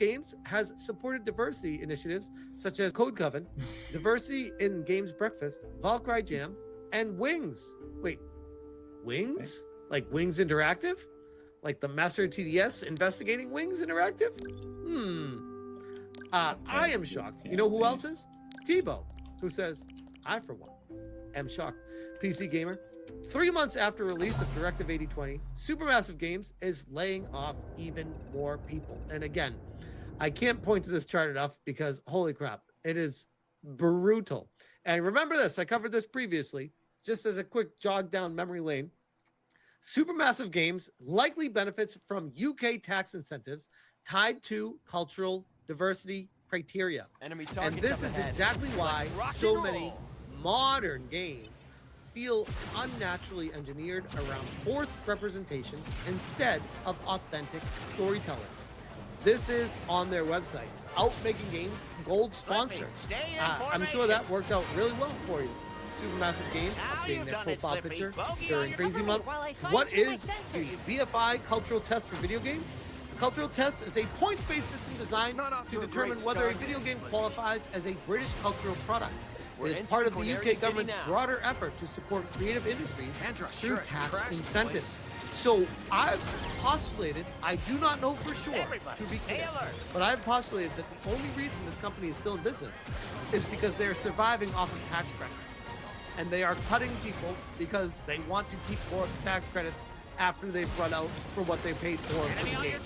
Games has supported diversity initiatives such as Code Coven, Diversity in Games Breakfast, Valkyrie Jam, and Wings. Wait, Wings? Like Wings Interactive? Like the Master TDS investigating Wings Interactive? I am shocked. You know who else is? Tebow, who says, I, for one, am shocked. PC Gamer, 3 months after release of Directive 8020, Supermassive Games is laying off even more people. And again, I can't point to this chart enough because holy crap, it is brutal. And remember this, I covered this previously, just as a quick jog down memory lane. Supermassive Games likely benefits from UK tax incentives tied to cultural diversity criteria. And this is exactly why so many modern games feel unnaturally engineered around forced representation instead of authentic storytelling. This is on their website. Out Making Games, gold sponsor. I'm sure that worked out really well for you. Supermassive Games updating their profile picture during Crazy Month. What is the BFI cultural test for video games? A cultural test is a points-based system designed to determine whether a video game qualifies as a British cultural product. It is part of the UK government's broader effort to support creative industries through tax incentives. So I've postulated, I do not know for sure, to be clear, but I've postulated that the only reason this company is still in business is because they're surviving off of tax credits. And they are cutting people because they want to keep more tax credits after they've run out for what they paid for the game.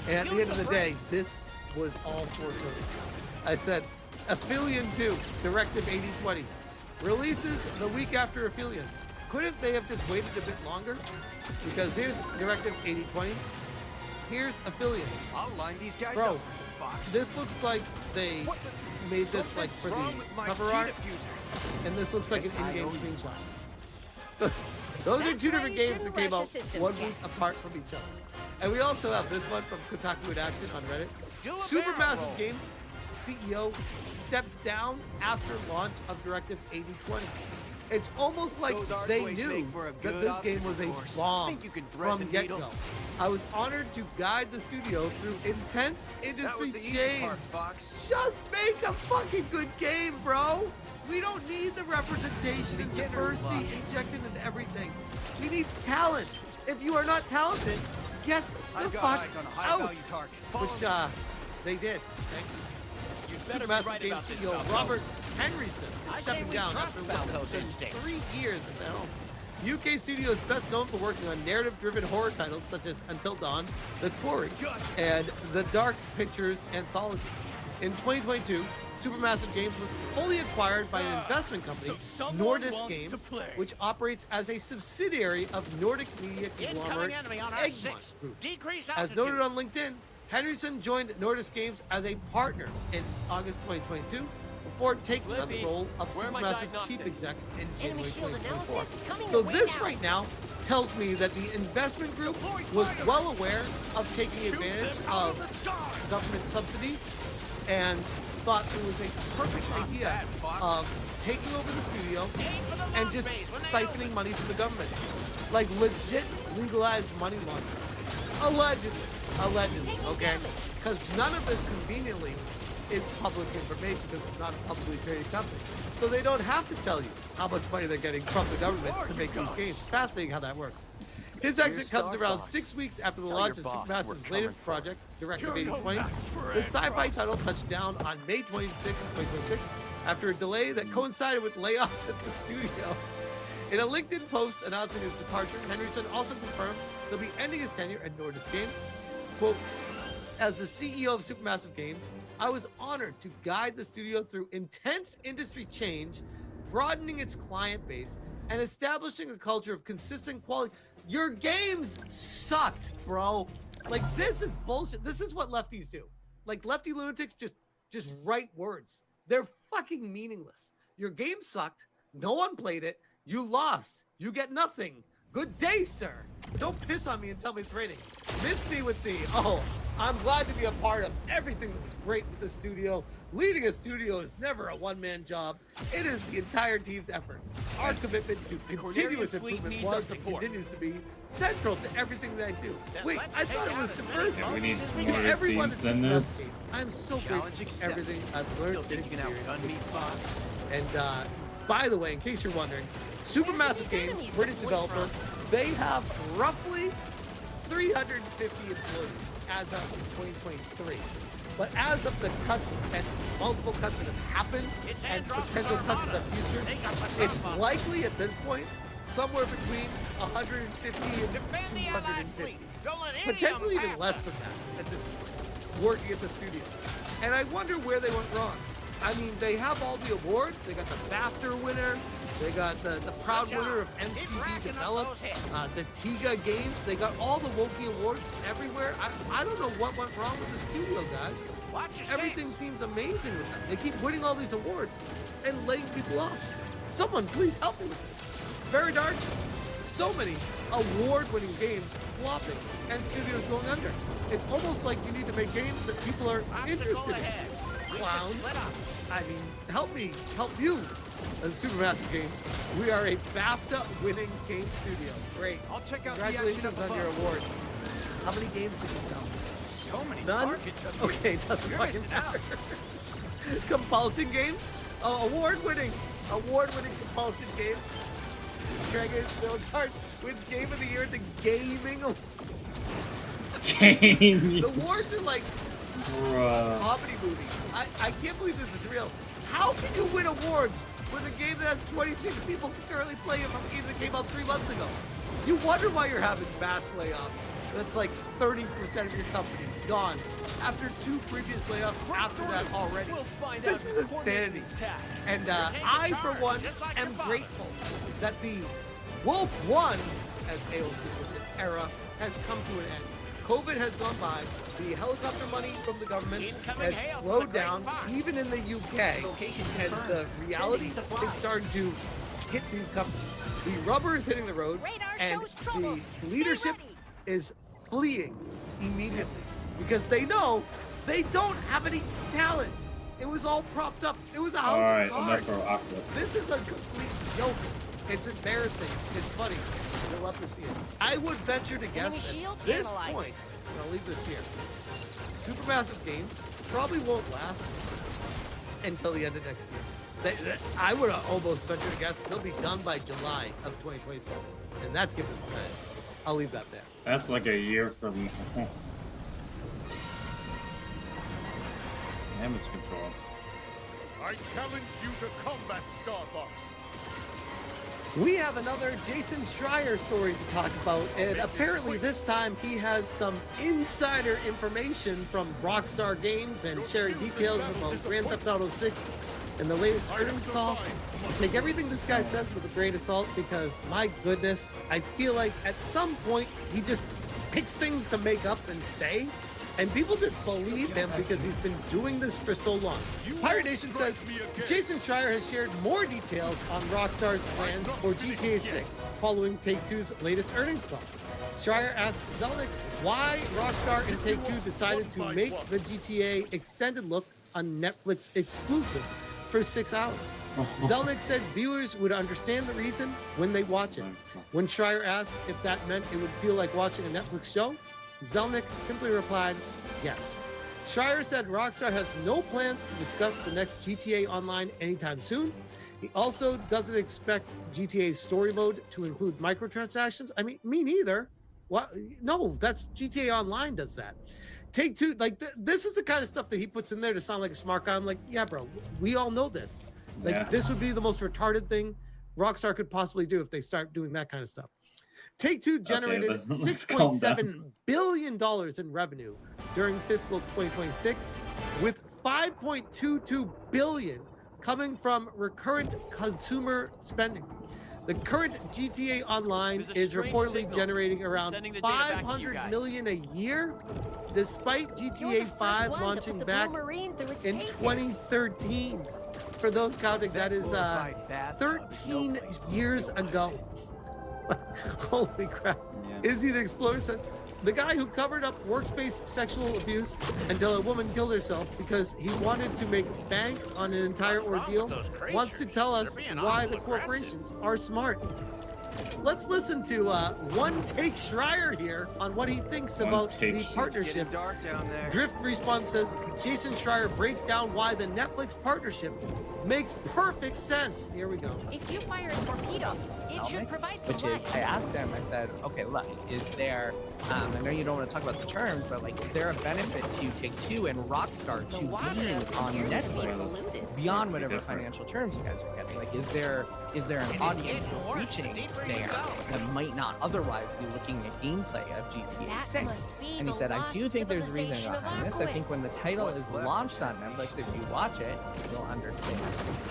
And at the end of the day, this was all foreshadowed. I said, Aphelion 2, Directive 8020, releases the week after Aphelion. Couldn't they have just waited a bit longer? Because here's Directive 8020, here's Aphelion. I'll line these guys Bro, up, Fox. this looks like they made this like for the cover art, and this looks like an in-game screenshot. Those are two different games that came out 1 week apart from each other. And we also have this one from Kotaku in Action on Reddit. Supermassive Games CEO steps down after launch of Directive 8020. It's almost like they knew that this game was a bomb from get-go. I was honored to guide the studio through intense industry change. Just make a fucking good game, bro. We don't need the representation and diversity injected into everything. We need talent. If you are not talented, get the fuck out. Which they did. Thank you. Supermassive Games CEO Robert Henryson is stepping down after less than 3 years at the helm. UK Studio is best known for working on narrative-driven horror titles such as Until Dawn, The Quarry, and the Dark Pictures Anthology. In 2022, Supermassive Games was fully acquired by an investment company, Nordisk Games, which operates as a subsidiary of Nordic media conglomerate Egmont Group. As noted on LinkedIn, Henryson joined Nordisk Games as a partner in August 2022 before taking on the role of Supermassive chief exec in January 2024. So this right now tells me that the investment group was well aware of taking advantage of government subsidies and thought it was a perfect idea of taking over the studio and just siphoning money from the government. Like legit legalized money laundering. Allegedly, okay? Because none of this conveniently is public information because it's not a publicly traded company. So they don't have to tell you how much money they're getting from the government to make these games. Fascinating how that works. His exit comes around 6 weeks after the launch of Supermassive's latest project, Directive 8020. The sci-fi title touched down on May 26, 2026, after a delay that coincided with layoffs at the studio. In a LinkedIn post announcing his departure, Henryson also confirmed he'll be ending his tenure at Nordisk Games. Quote, as the CEO of Supermassive Games, I was honored to guide the studio through intense industry change, broadening its client base, and establishing a culture of consistent quality. Your games sucked, bro. Like, this is bullshit. This is what lefties do. Like, lefty lunatics just write words. They're fucking meaningless. Your game sucked. No one played it. You lost. You get nothing. Good day, sir. Don't piss on me and tell me it's raining. Miss me with the, oh, I'm glad to be a part of everything that was great with the studio. Leading a studio is never a one-man job. It is the entire team's effort. Our commitment to continuous improvement was and continues to be central to everything that I do. Wait, I thought it was diverse. We need To smarter everyone teams at than Supermassive this. Games, I'm so grateful for everything I've learned and experienced. And by the way, in case you're wondering, Supermassive Games, British developer, they have roughly 350 employees as of 2023. But as of the cuts and multiple cuts that have happened and potential cuts in the future, it's likely at this point somewhere between 150 and 250. Potentially even less than that at this point, working at the studio. And I wonder where they went wrong. I mean, they have all the awards. They got the BAFTA winner. They got the proud winner of MCD Developed, the Tiga Games. They got all the Wokey Awards everywhere. I don't know what went wrong with the studio, guys. Everything seems amazing with them. They keep winning all these awards and laying people off. Someone please help me with this. Very dark. So many award-winning games flopping and studios going under. It's almost like you need to make games that people are interested in. Clowns. I mean, help me, help you. As Supermassive Games, we are a BAFTA-winning game studio. Great. I'll check out Congratulations on your award. How many games did you sell? So many None? targets. Okay, it doesn't fucking matter. Compulsion games? Oh, award-winning compulsion games. Dragon Philchart wins Game of the Year at the Gaming Award. Gaming. The awards are like comedy movies. I can't believe this is real. How can you win awards with a game that has 26 people currently playing from a game that came out 3 months ago? You wonder why you're having mass layoffs. That's like 30% of your company gone after 2 previous layoffs after that already. This is insanity. And I, for one, am grateful that the Wolf 1, as AOC puts it, era has come to an end. COVID has gone by. The helicopter money from the government has slowed down, even in the UK. And the reality is starting to hit these companies. The rubber is hitting the road, and the leadership is fleeing immediately because they know they don't have any talent. It was all propped up. It was a house of cards. This is a complete joke. It's embarrassing. It's funny. You'll love to see it. I would venture to guess at this point, and I'll leave this here, Supermassive Games probably won't last until the end of next year. I would almost venture to guess they'll be done by July of 2027. And that's giving them credit. I'll leave that there. That's like a year from now. Damage control. I challenge you to combat, Starbucks. We have another Jason Schreier story to talk about, and apparently this time he has some insider information from Rockstar Games and sharing details about Grand Theft Auto 6 and the latest earnings call. Take everything this guy says with a grain of salt because, my goodness, I feel like at some point he just picks things to make up and say, and people just believe him because he's been doing this for so long. Pirate Nation says Jason Schreier has shared more details on Rockstar's plans for GTA 6 following Take-Two's latest earnings call. Schreier asked Zelnick why Rockstar and Take-Two decided to make the GTA extended look a Netflix exclusive for 6 hours. Zelnick said viewers would understand the reason when they watch it. When Schreier asked if that meant it would feel like watching a Netflix show, Zelnick simply replied, yes. Schreier said Rockstar has no plans to discuss the next GTA Online anytime soon. He also doesn't expect GTA's story mode to include microtransactions. I mean, me neither. What? No, that's GTA Online does that. Take-Two, like, this is the kind of stuff that he puts in there to sound like a smart guy. I'm like, yeah, bro, we all know this. Like, this would be the most retarded thing Rockstar could possibly do if they start doing that kind of stuff. Take-Two generated $6.7 billion in revenue during fiscal 2026, with $5.22 billion coming from recurrent consumer spending. The current GTA Online is reportedly generating around $500 million a year, despite GTA 5 launching back in 2013. For those counting, that is 13 years ago. Holy crap. Yeah. Izzy the Explorer says, The guy who covered up workspace sexual abuse until a woman killed herself because he wanted to make bank on an entire ordeal wants to tell us why the corporations are smart. Let's listen to One Take Schreier here on what he thinks about the partnership. Dark down there. Drift Response says Jason Schreier breaks down why the Netflix partnership makes perfect sense. Here we go. If you fire a torpedo, it should provide some Which is, light. I asked him, I said, okay, look, is there, I know you don't want to talk about the terms, but like, is there a benefit to Take-Two and Rockstar to being on Netflix beyond whatever financial terms you guys are getting? Like, is there an audience you're reaching there that might not otherwise be looking at gameplay of GTA 6? And he said, I do think there's reason behind this. I think when the title is launched on Netflix, if you watch it, you'll understand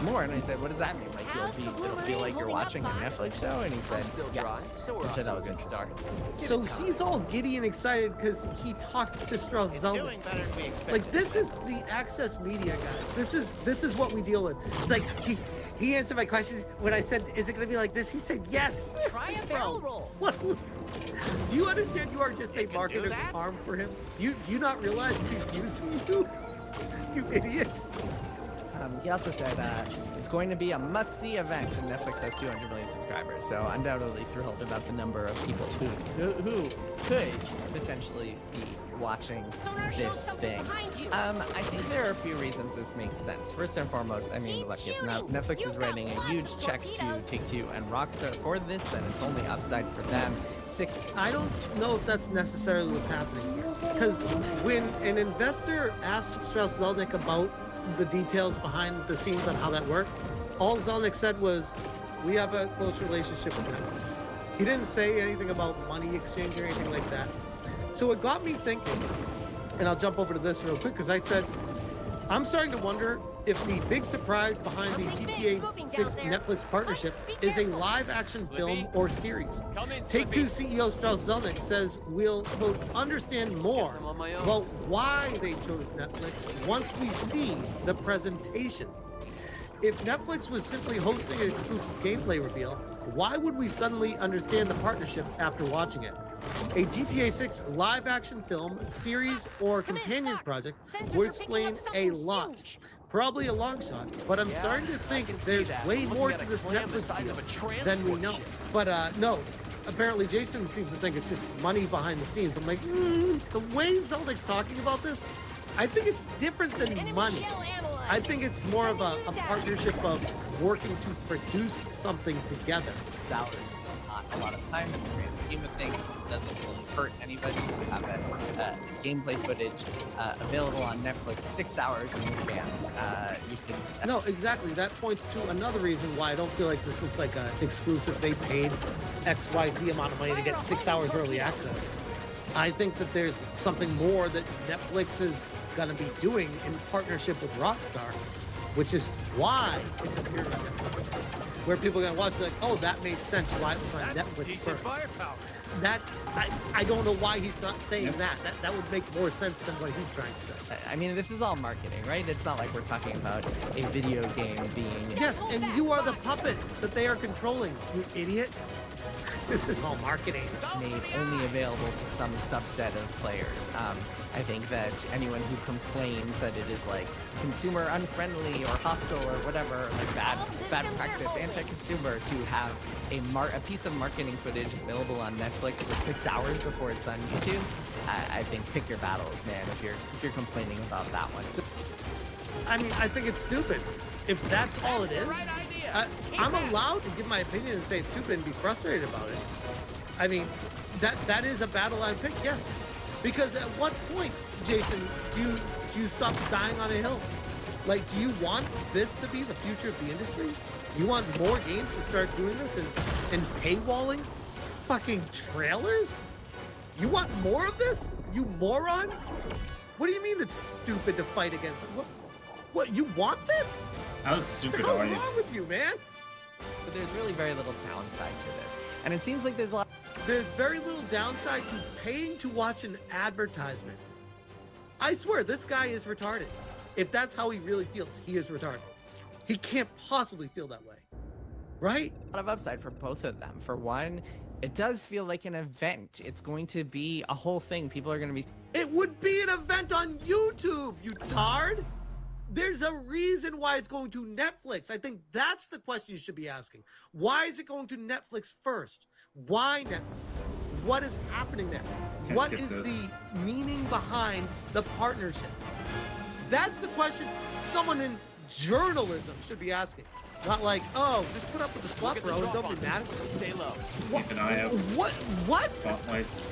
more. And I said, what does that mean? Like, it'll feel like you're watching a Netflix show? And he said, yes. Which I thought was interesting. So he's all giddy and excited because he talked to Strauss Zelnick. Like, this is the Access Media guys. This is what we deal with. It's like he answered my question when I said, is it going to be like this? He said, yes. Try a barrel roll. What? Do you understand you are just a marketer's arm for him? Do you not realize he's using you? You idiot. He also said it's going to be a must-see event, and Netflix has 200 million subscribers, so undoubtedly thrilled about the number of people who could potentially be watching this thing. I think there are a few reasons this makes sense. First and foremost, I mean, look, if Netflix is writing a huge check to Take-Two and Rockstar for this, then it's only upside for them. I don't know if that's necessarily what's happening here, because when an investor asked Strauss Zelnick about the details behind the scenes on how that worked, all Zelnick said was, we have a close relationship with Netflix. He didn't say anything about money exchange or anything like that. So it got me thinking, and I'll jump over to this real quick, because I said, I'm starting to wonder if the big surprise behind the GTA 6 Netflix partnership is a live-action film or series. Take-Two CEO Strauss Zelnick says we'll, quote, understand more about why they chose Netflix once we see the presentation. If Netflix was simply hosting an exclusive gameplay reveal, why would we suddenly understand the partnership after watching it? A GTA 6 live-action film, series, or companion project would explain a lot. Probably a long shot, but I'm starting to think there's way more to this Netflix deal than we know. But no, apparently Jason seems to think it's just money behind the scenes. I'm like, the way Zelnick's talking about this, I think it's different than money. I think it's more of a partnership of working to produce something together. Salaries not a lot of time in the grand scheme of things. It doesn't really hurt anybody to have that gameplay footage available on Netflix 6 hours in advance. You can. No, exactly. That points to another reason why I don't feel like this is like an exclusive. They paid XYZ amount of money to get 6 hours early access. I think that there's something more that Netflix is going to be doing in partnership with Rockstar, which is why it's appearing on Netflix first. Where people are going to watch, like, oh, that made sense why it was on Netflix first. That, I don't know why he's not saying that. That would make more sense than what he's trying to say. I mean, this is all marketing, right? It's not like we're talking about a video game being... Yes, and you are the puppet that they are controlling, you idiot. This is all marketing. Made only available to some subset of players. I think that anyone who complains that it is like consumer unfriendly or hostile or whatever, like bad practice, anti-consumer, to have a piece of marketing footage available on Netflix for 6 hours before it's on YouTube, I think pick your battles, man. If you're complaining about that one. So, I mean, I think it's stupid. If that's all it is, I'm allowed to give my opinion and say it's stupid and be frustrated about it. I mean, that is a battle I pick, yes. Because at what point, Jason, do you stop dying on a hill? Like, do you want this to be the future of the industry? You want more games to start doing this and paywalling fucking trailers? You want more of this? You moron? What do you mean it's stupid to fight against it? What, you want this? How stupid What the are hell's you? wrong with you, man? but there's really very little downside to this. And it seems like there's a lot... There's very little downside to paying to watch an advertisement. I swear, this guy is retarded. If that's how he really feels, he is retarded. He can't possibly feel that way. Right? of upside for both of them. For one, It does feel like an event. It's going to be a whole thing. People are going to be. It would be an event on YouTube, you tard. There's a reason why it's going to Netflix. I think that's the question you should be asking. Why is it going to Netflix first? Why Netflix? What is happening there? What is the meaning behind the partnership? That's the question someone in journalism should be asking. Not like, oh, just put up with the slut, bro, and don't be mad at it. Stay low. Keep an eye out. What? Spotlights.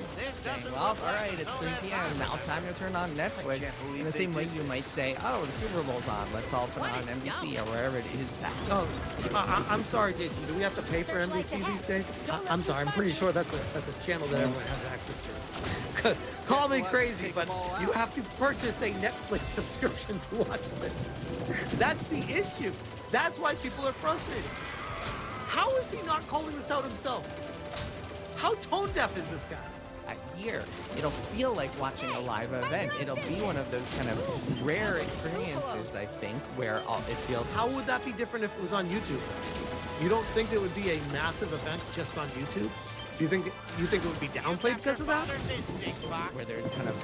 Well, all right, it's 3 p.m. Now time to turn on Netflix. In the same way you might say, oh, the Super Bowl's on. Let's all put on NBC or wherever it is. Oh, I'm sorry, Jason. Do we have to pay for NBC these days? I'm sorry. I'm pretty sure that's a channel that everyone has access to. Call me crazy, but you have to purchase a Netflix subscription to watch this. That's the issue. That's why people are frustrated. How is he not calling this out himself? How tone deaf is this guy? Year, it'll feel like watching a live event. It'll be one of those kind of rare experiences, I think, where it feels. How would that be different if it was on YouTube? You don't think it would be a massive event just on YouTube? Do you think it would be downplayed because of that? Where there's kind of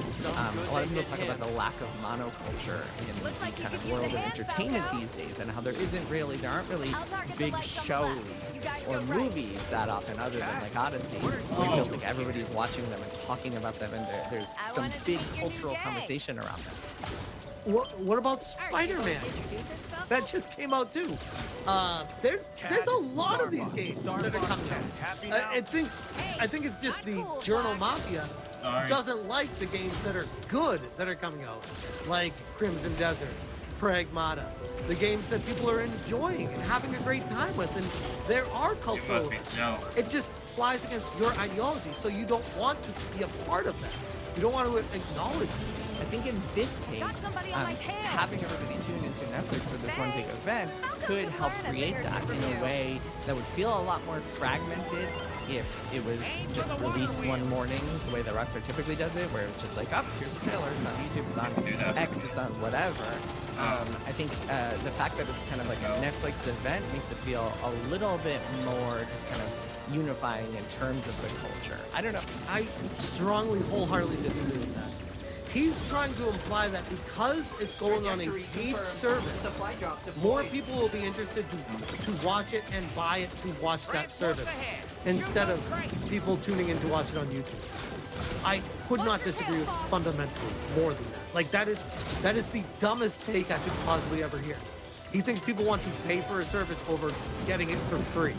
a lot of people talk about the lack of monoculture in the kind of world of entertainment these days, and how there aren't really big shows or movies that often, other than like Odyssey. It feels like everybody's watching them and talking about them, and there's some big cultural conversation around them. What about Spider-Man? That just came out too. There's a lot of these games that are coming out. I think it's just the Journal Mafia doesn't like the games that are good that are coming out, like Crimson Desert, Pragmata, the games that people are enjoying and having a great time with, and there are cultural events. It just flies against your ideology, so you don't want to be a part of that. You don't want to acknowledge it. I think in this case, having everybody tune into Netflix for this one big event could help create that in a way that would feel a lot more fragmented if it was just released one morning, the way that Rockstar typically does it, where it's just like, oh, here's a trailer, it's on YouTube, it's on X, it's on whatever. I think the fact that it's kind of like a Netflix event makes it feel a little bit more just kind of unifying in terms of the culture. I don't know. I strongly, wholeheartedly disagree with that. He's trying to imply that because it's going on a paid service, more people will be interested to watch it and buy it to watch that service instead of people tuning in to watch it on YouTube. I could not disagree with fundamentally more than that. Like that is the dumbest take I could possibly ever hear. He thinks people want to pay for a service over getting it for free.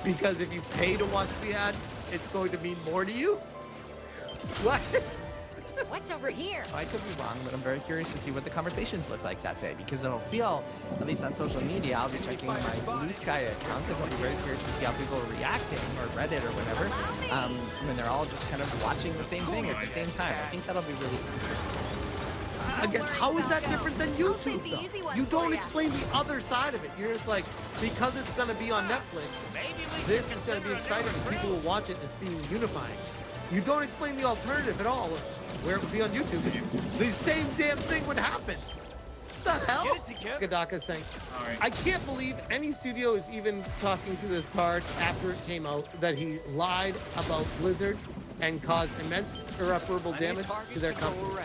Because if you pay to watch the ad, it's going to mean more to you? What? What's over here? I could be wrong, but I'm very curious to see what the conversations look like that day, because it'll feel, at least on social media, I'll be checking my Blue Sky account because I'll be very curious to see how people are reacting, or Reddit or whatever, when they're all just kind of watching the same thing at the same time. I think that'll be really interesting. Again, how is that different than YouTube, though? You don't explain the other side of it. You're just like, because it's going to be on Netflix, this is going to be exciting, and people will watch it, and it's being unifying. You don't explain the alternative at all, where it would be on YouTube. The same damn thing would happen. What the hell? Gadaka's saying, I can't believe any studio is even talking to this tard after it came out that he lied about Blizzard and caused immense irreparable damage to their company.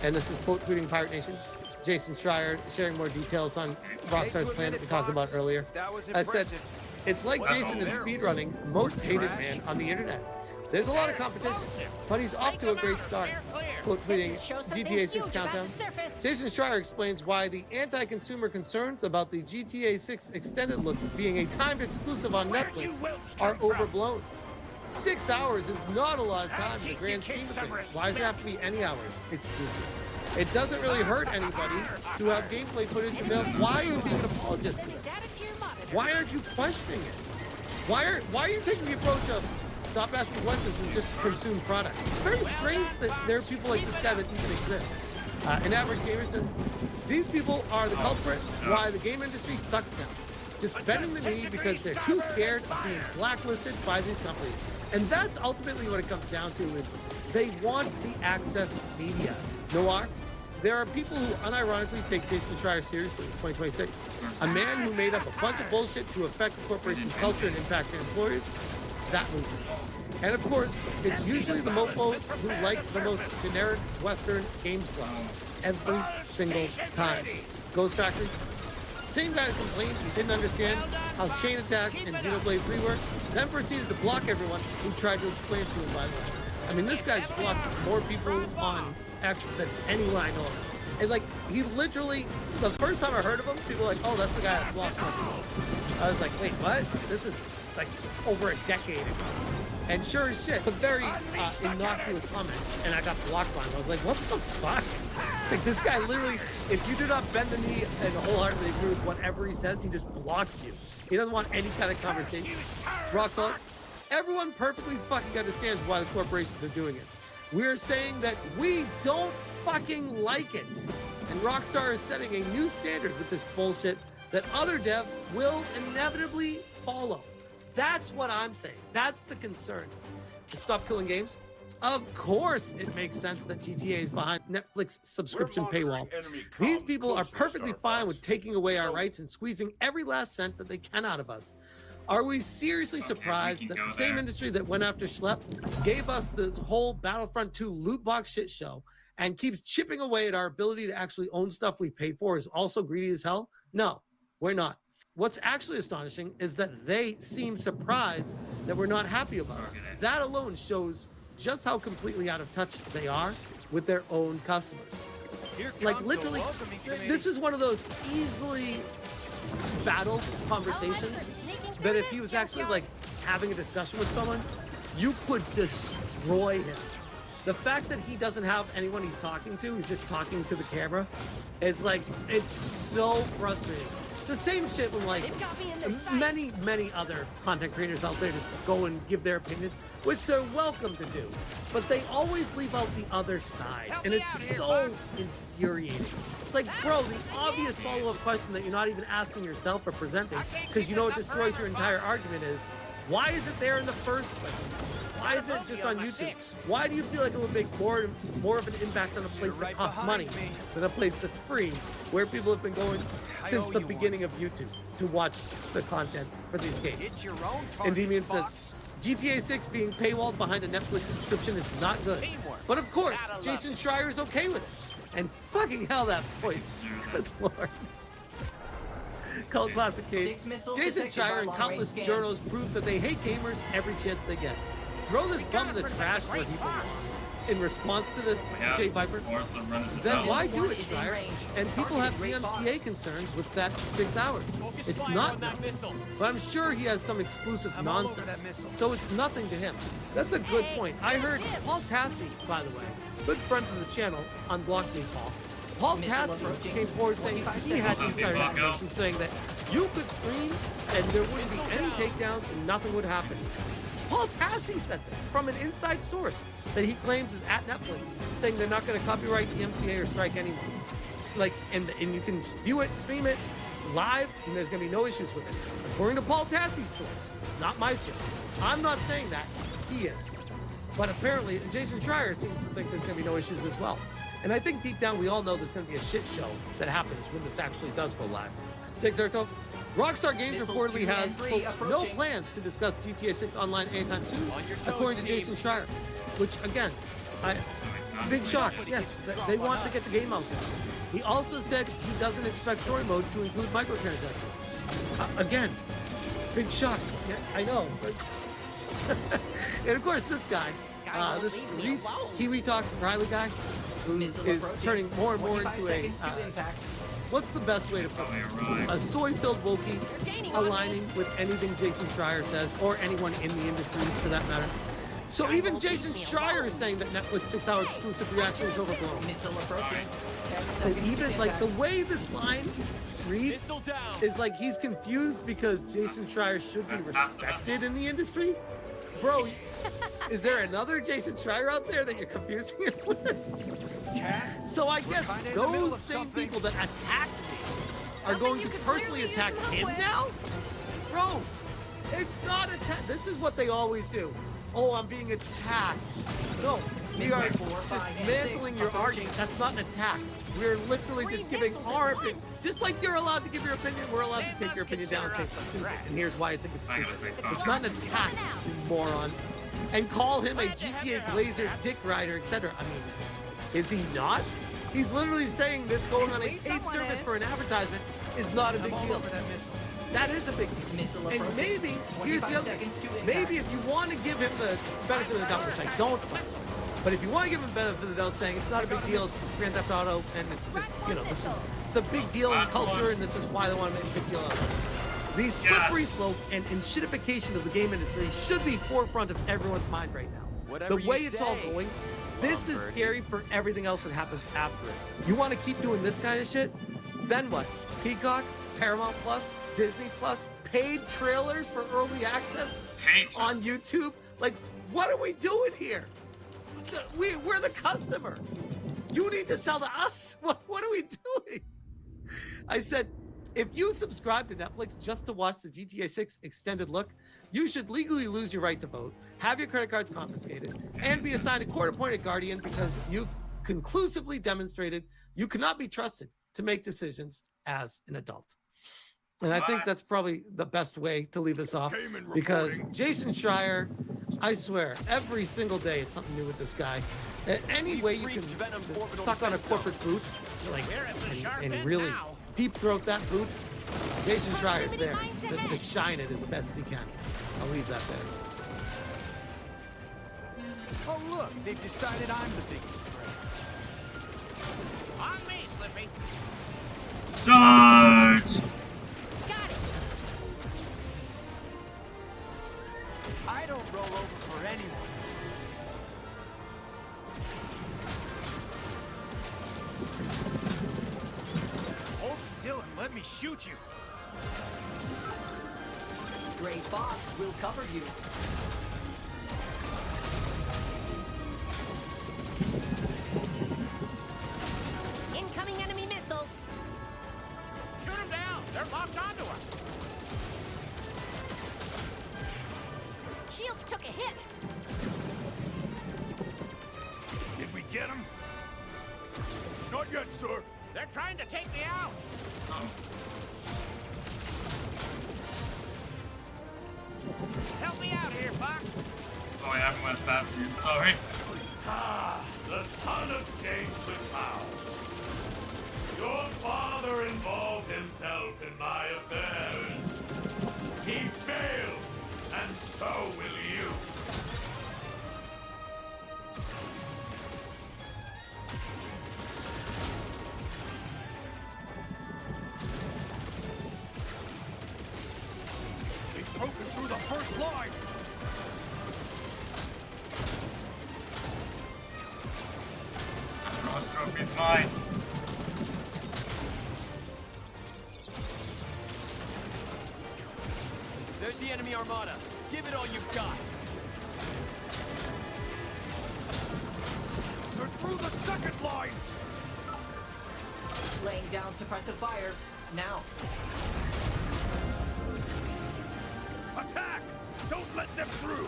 And this is quote tweeting Pirate Nation. Jason Schreier sharing more details on Rockstar's plan that we talked about earlier. I said, it's like Jason is speedrunning most hated man on the internet. There's a lot of competition, but he's off to a great start. Quote tweeting GTA 6 countdown. Jason Schreier explains why the anti-consumer concerns about the GTA 6 extended look being a timed exclusive on Netflix are overblown. 6 hours is not a lot of time in the grand scheme of things. Why does it have to be any hours exclusive? It doesn't really hurt anybody to have gameplay footage available. Why are you being an apologist to this? Why aren't you questioning it? Why are you taking the approach of stop asking questions and just consume product? It's very strange that there are people like this guy that even exist. An average gamer says, these people are the culprit why the game industry sucks now. Just bending the knee because they're too scared of being blacklisted by these companies. And that's ultimately what it comes down to, is they want the access media. Noir, there are people who unironically take Jason Schreier seriously in 2026. A man who made up a bunch of bullshit to affect the corporation's culture and impact their employers. that loser. And of course, it's usually the mofos who like the most generic Western game slot every single time. Ghost Factory, same guy who complained he didn't understand how chain attacks and Xenoblade 3 work, then proceeded to block everyone who tried to explain to him, by the way. I mean, this guy's blocked more people on X than anyone I know of. And like, he literally, the first time I heard of him, people were like, oh, that's the guy that blocks something. I was like, wait, what? This is like over a decade ago. And sure as shit, a very innocuous comment, and I got blocked on it. I was like, what the fuck? Like, this guy literally, if you do not bend the knee and wholeheartedly agree with whatever he says, he just blocks you. He doesn't want any kind of conversation. Rock solid. Everyone perfectly fucking understands why the corporations are doing it. We're saying that we don't fucking like it. And Rockstar is setting a new standard with this bullshit that other devs will inevitably follow. That's what I'm saying. That's the concern. To stop killing games? Of course it makes sense that GTA is behind Netflix subscription paywall. These people are perfectly fine with taking away our rights and squeezing every last cent that they can out of us. Are we seriously surprised that the same industry that went after Schlep gave us this whole Battlefront 2 loot box shit show and keeps chipping away at our ability to actually own stuff we paid for is also greedy as hell? No, we're not. What's actually astonishing is that they seem surprised that we're not happy about it. That alone shows just how completely out of touch they are with their own customers. Like, literally, this is one of those easily battle conversations that if he was actually like having a discussion with someone, you could destroy him. The fact that he doesn't have anyone he's talking to, he's just talking to the camera, it's like, it's so frustrating. It's the same shit when like many other content creators out there just go and give their opinions, which they're welcome to do, but they always leave out the other side, and it's so infuriating. It's like, bro, the obvious follow-up question that you're not even asking yourself or presenting, because you know it destroys your entire argument, is why is it there in the first place? Why is it just on YouTube? Why do you feel like it would make more of an impact on a place that costs money than a place that's free, where people have been going since the beginning of YouTube to watch the content for these games? And Demian says, GTA 6 being paywalled behind a Netflix subscription is not good. But of course, Jason Schreier is okay with it. And fucking hell, that voice. Good lord. Cult Classic Case. Jason Schreier and countless journals prove that they hate gamers every chance they get. Throw this bum in the trash where he belongs. In response to this, Jay Viper, then why do it, Schreier? And people have DMCA concerns with that 6 hours. It's not nothing. But I'm sure he has some exclusive nonsense, so it's nothing to him. That's a good point. I heard Paul Tassi, by the way, good friend of the channel, unblocked me, Paul. Paul Tassi came forward saying he had insider information saying that you could stream and there wouldn't be any takedowns and nothing would happen. Paul Tassi said this from an inside source that he claims is at Netflix, saying they're not going to copyright the MCA or strike anyone. Like, and you can view it, stream it live, and there's going to be no issues with it. According to Paul Tassi's source, not my source. I'm not saying that. He is. But apparently, Jason Schreier seems to think there's going to be no issues as well. And I think deep down, we all know there's going to be a shit show that happens when this actually does go live. Take Zerto. Rockstar Games reportedly has, quote, no plans to discuss GTA 6 online anytime soon, according to Jason Schreier. Which, again, big shock. Yes, they want to get the game out there. He also said he doesn't expect story mode to include microtransactions. Again, big shock. Yeah, I know. And of course, this guy, this Reese Kiwi Talks Riley guy, who is turning more and more into a... what's the best way to put this? A soy-filled Wookiee aligning with anything Jason Schreier says, or anyone in the industry for that matter. So even Jason Schreier is saying that Netflix 6-hour exclusive reaction is overblown. So even like the way this line reads is like he's confused because Jason Schreier should be respected in the industry. Bro, is there another Jason Schreier out there that you're confusing it with? So I guess those same people that attacked me are going to personally attack him now? Bro, it's not attack. This is what they always do. Oh, I'm being attacked. No, we are dismantling your argument. That's not an attack. We're literally Three just giving missiles at our opinion. once. Just like you're allowed to give your opinion, we're allowed to They take your must opinion down and say consider it's us a stupid. threat. And here's why I think it's I'm gonna stupid. say It's fuck. not an attack, you moron. And call him a Glad to have GTA your help, Blazer Dad. dick rider, etc. I mean, is he not? He's literally saying this going on a least paid someone service is. for an advertisement is not a big deal. That is a big deal. Missile And approaching. maybe, here's the 25 other thing. seconds to impact. Maybe if you want to give him the benefit of the doubt, which I don't, but if you want to give him the benefit of the doubt saying it's not a big deal, it's just Grand Theft Auto, and it's just, you know, this is, it's a big deal in Last culture, one. and this is why they want to make a big deal out of it. The slippery slope and shitification of the game industry should be forefront of everyone's mind right now. Whatever The way you it's all say, going, this is Lumberty. scary for everything else that happens after it. You want to keep doing this kind of shit? Then what? Peacock, Paramount Plus, Disney Plus, paid trailers for early access Hate. on YouTube? Like, what are we doing here? We're the customer. You need to sell to us? What are we doing? I said, if you subscribe to Netflix just to watch the GTA 6 extended look, you should legally lose your right to vote, have your credit cards confiscated, and be assigned a court-appointed guardian because you've conclusively demonstrated you cannot be trusted to make decisions as an adult. And I think that's probably the best way to leave this off Cayman because reporting. Jason Schreier, I swear, every single day it's something new with this guy. Any way you can reached Venom's orbital suck on a defense corporate boot, like, We're at the sharp and end really now. deep throat that boot, Jason Schreier's Proximity there mines to ahead. shine it as best he can. I'll leave that there. Oh, look, they've decided I'm the biggest threat. On me, Slippy. Charge! Got it. I don't roll over for anyone. Hold still and let me shoot you. Gray Fox will cover you. Incoming enemy missiles. Shoot them down. They're locked onto us. Shields took a hit. Did we get him? Not yet, sir. They're trying to take me out. Help me out here, Fox. Oh, I haven't went fast yet. Sorry. Ah, the son of James McCloud. Your father involved himself in my affairs. He failed, and so will you. They've broken through the first line. Cross trophy's mine. There's the enemy armada. Give it all you've got. They're through the second line. Laying down suppressive fire. Now. Attack! Don't let them through.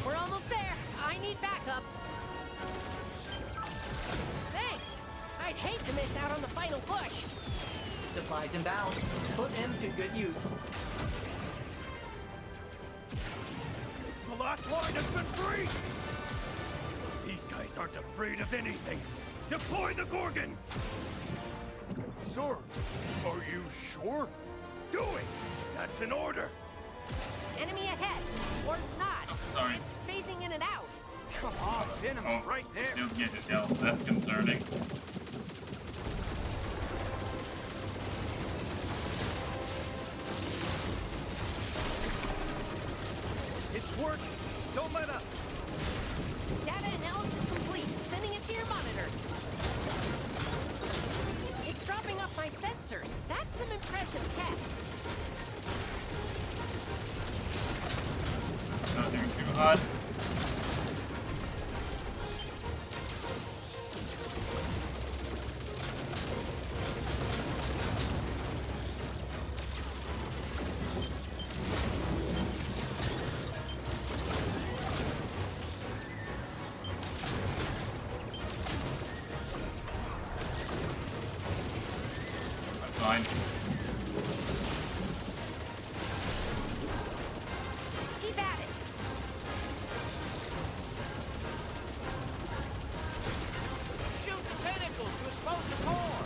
We're almost there. I need backup. Thanks. I'd hate to miss out on the final push. Supplies inbound. Put them to good use. The last line has been freed. These guys aren't afraid of anything. Deploy the Gorgon. Sir, are you sure? Do it. That's an order. Enemy ahead. Or not. Sorry. It's phasing in and out. Come on, Venom's Oh, right there. still get his health. That's concerning. It's working. Don't let up. Data analysis complete. Sending it to your monitor. It's dropping off my sensors. That's some impressive tech. Not doing too hot. fine. Keep at it. Shoot the tentacles to expose the core.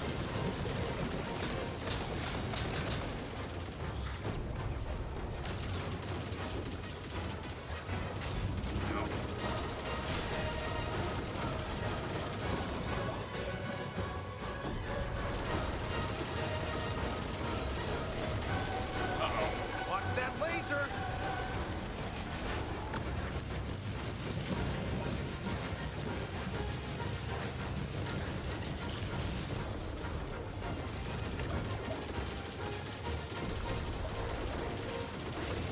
Watch that laser.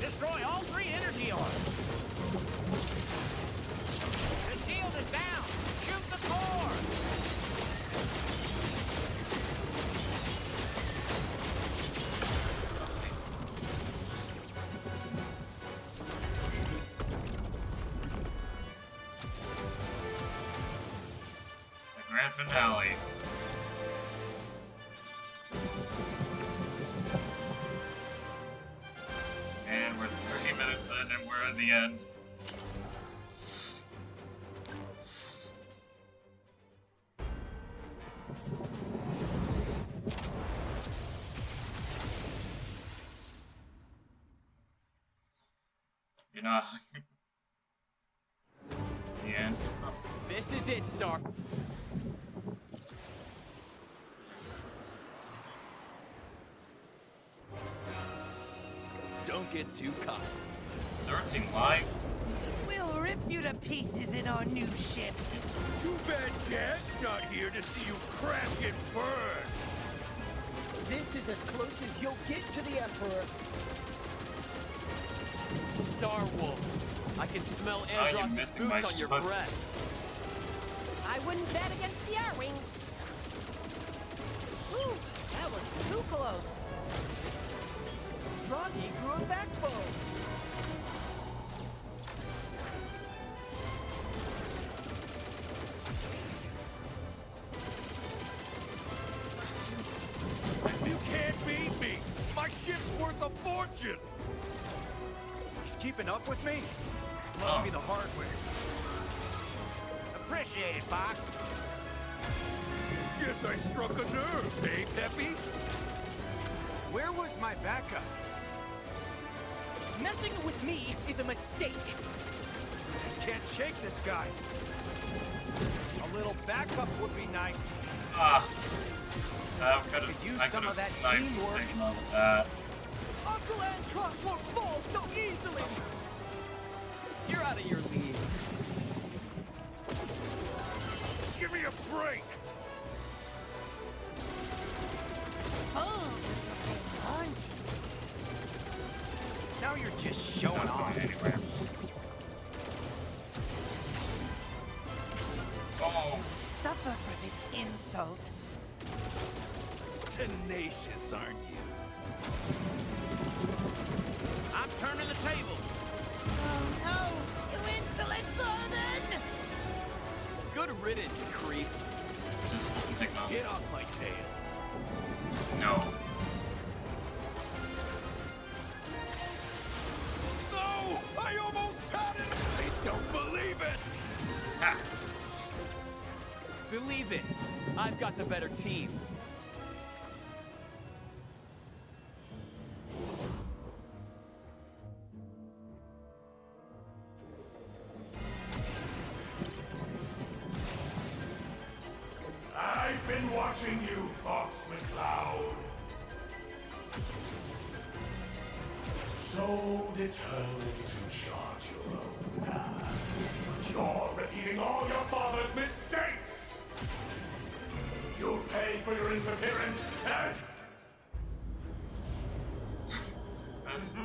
Destroy all 3 energy orbs. The shield is down. Shoot the core. The grand finale. And we're 30 minutes in and we're at the end. You know, the end. This is it, Star. Don't get too cocky. 13 lives? We'll rip you to pieces in our new ships. Too bad Dad's not here to see you crash and burn. This is as close as you'll get to the Emperor. Star Wolf. I can smell Oh, you're Andross's missing my boots on your shots. breath. I wouldn't bet against the air wings. Ooh, that was too close. Froggy grew a backbone. You can't beat me. My ship's worth a fortune. He's keeping up with me? Must be the hardware. Appreciate it, Fox. Guess I struck a nerve, eh, Peppy? Where was my backup? Messing with me is a mistake. Can't shake this guy. A little backup would be nice. Ah. I could Could use have some of that sniped teamwork. things off of that. Uncle Andross won't fall so easily. You're out of your league. Give me a break. Oh, aren't you? Now you're just showing Not off. going anywhere. Oh, Suffer for this insult. Tenacious, aren't you? I'm turning the tables. Oh no, you insolent vermin! Good riddance, creep. just take off. Get off my tail. No. No! I almost had it! I don't believe it! Ha! Believe it. I've got the better team. I've been watching you, Fox McCloud. So determined to chart your own path. But you're repeating all your father's mistakes. You'll pay for your interference as... This.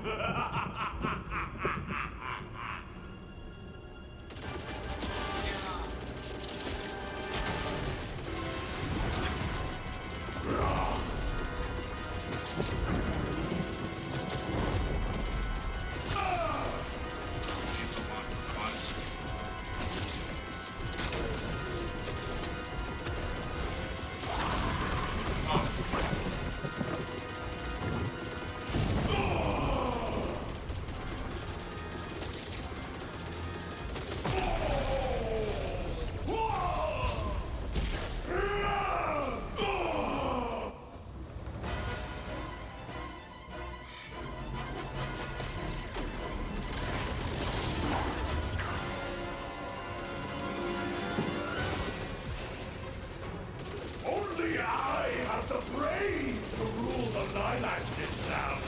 system!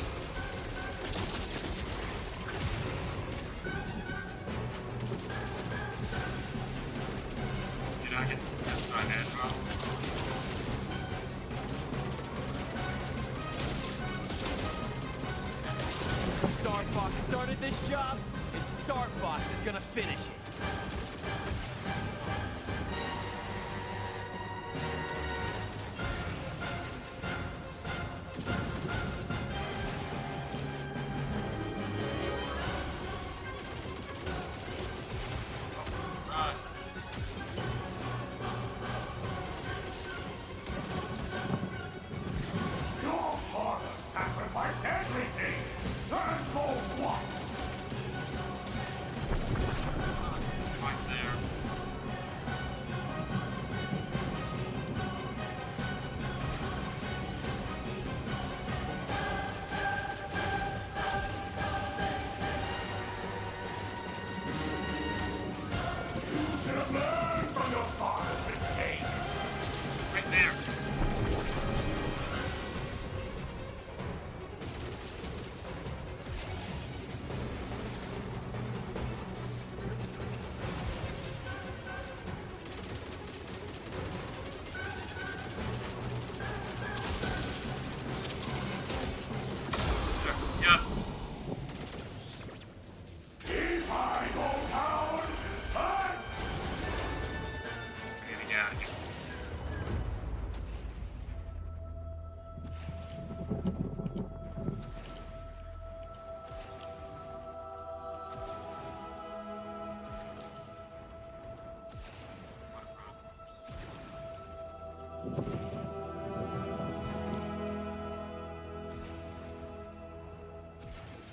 Did I get this right hand thrust? Star Fox started this job, and Star Fox is gonna finish it. Your father sacrificed everything! And for what? Right there. You should have learned from your father's mistake! Right there. Yes. If I go down, I... I need to get out of here.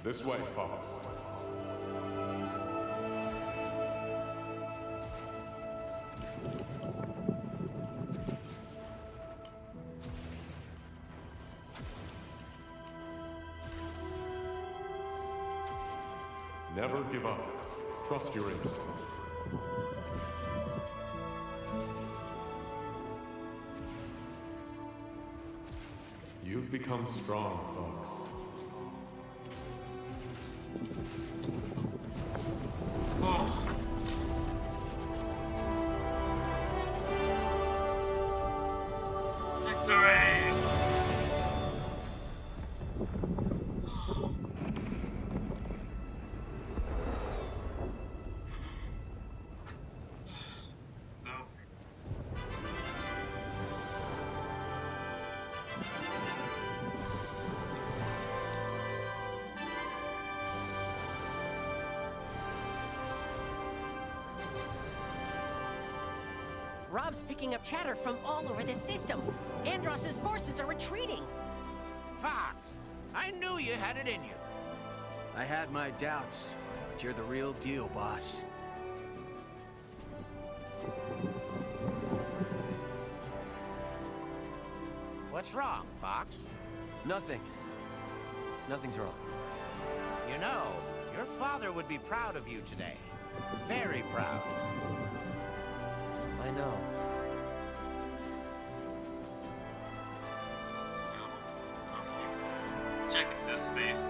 This way, Fox. Never give up. Trust your instincts. You've become strong, Fox. Oh. Victory! It's over. Rob's picking up chatter from all over the system. Andross's forces are retreating. Fox, I knew you had it in you. I had my doubts, but you're the real deal, boss. What's wrong, Fox? Nothing. Nothing's wrong. You know, your father would be proud of you today. Very proud. I know. Okay. Checking this space.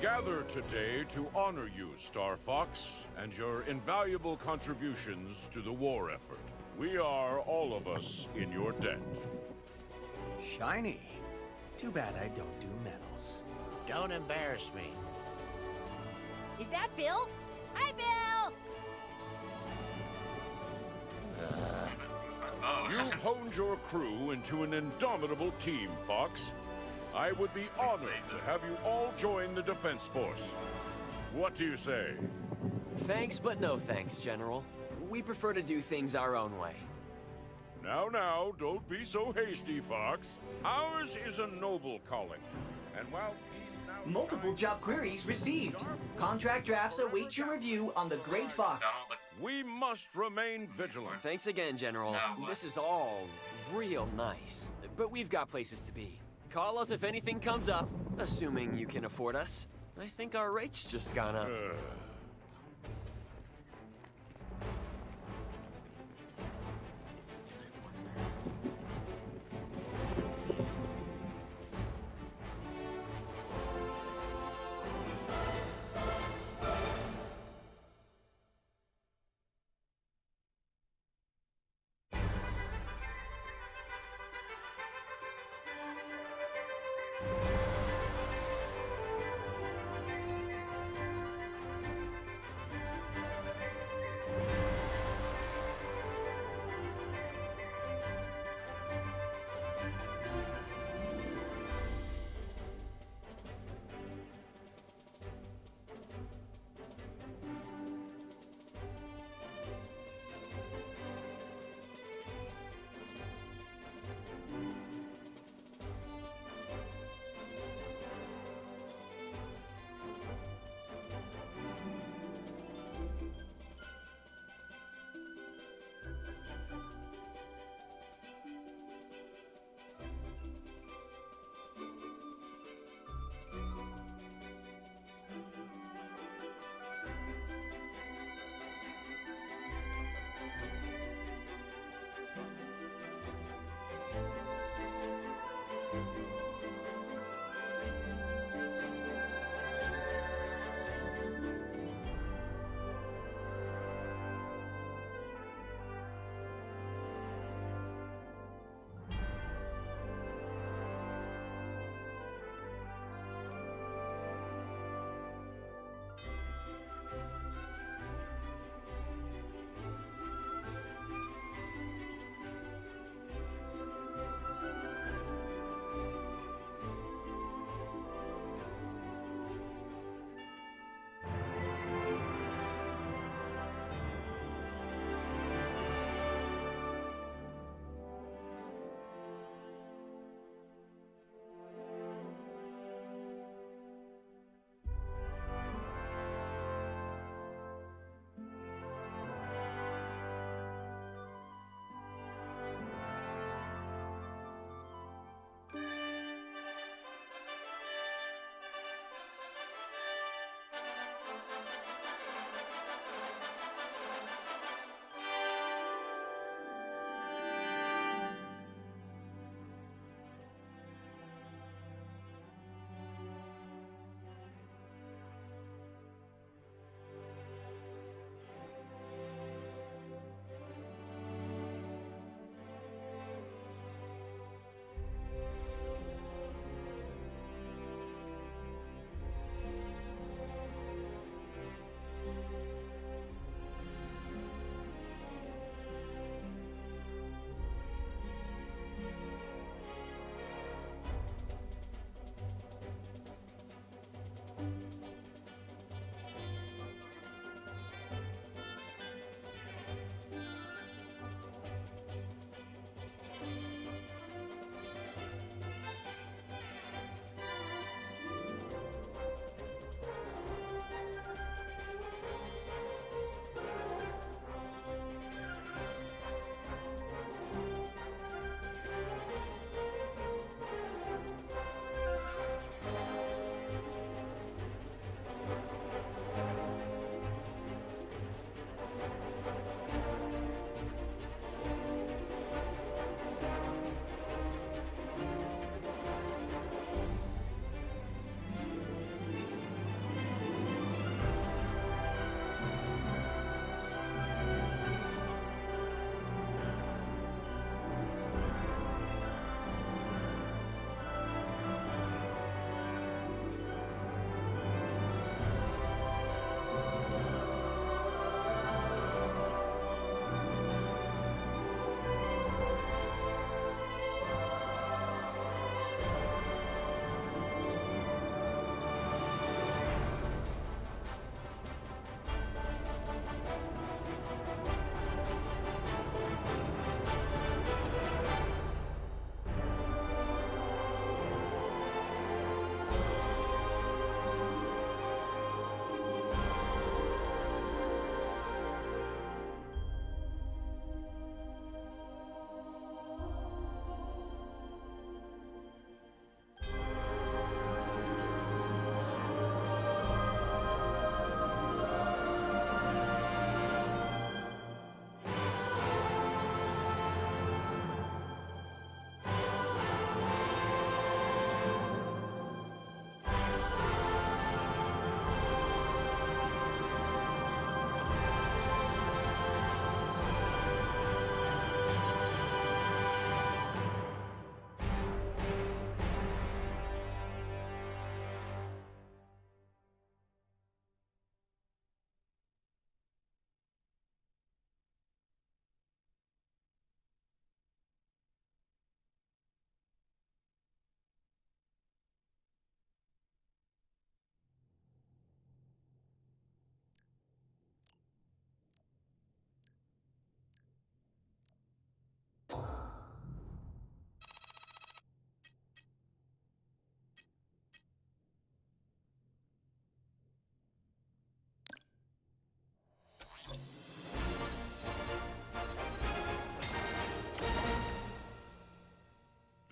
gathered today to honor you, Star Fox, and your invaluable contributions to the war effort. We are, all of us, in your debt. Shiny. Too bad I don't do medals. Don't embarrass me. Is that Bill? Hi, Bill! You've honed your crew into an indomitable team, Fox. I would be honored to have you all join the Defense Force. What do you say? Thanks, but no thanks, General. We prefer to do things our own way. Now, don't be so hasty, Fox. Ours is a noble calling. And while he's now Multiple job queries received. Contract drafts await your review on the Great Fox. we must remain vigilant. Thanks again, General. This is all real nice. But we've got places to be. Call us if anything comes up, assuming you can afford us. I think our rate's just gone up.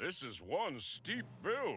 This is one steep bill.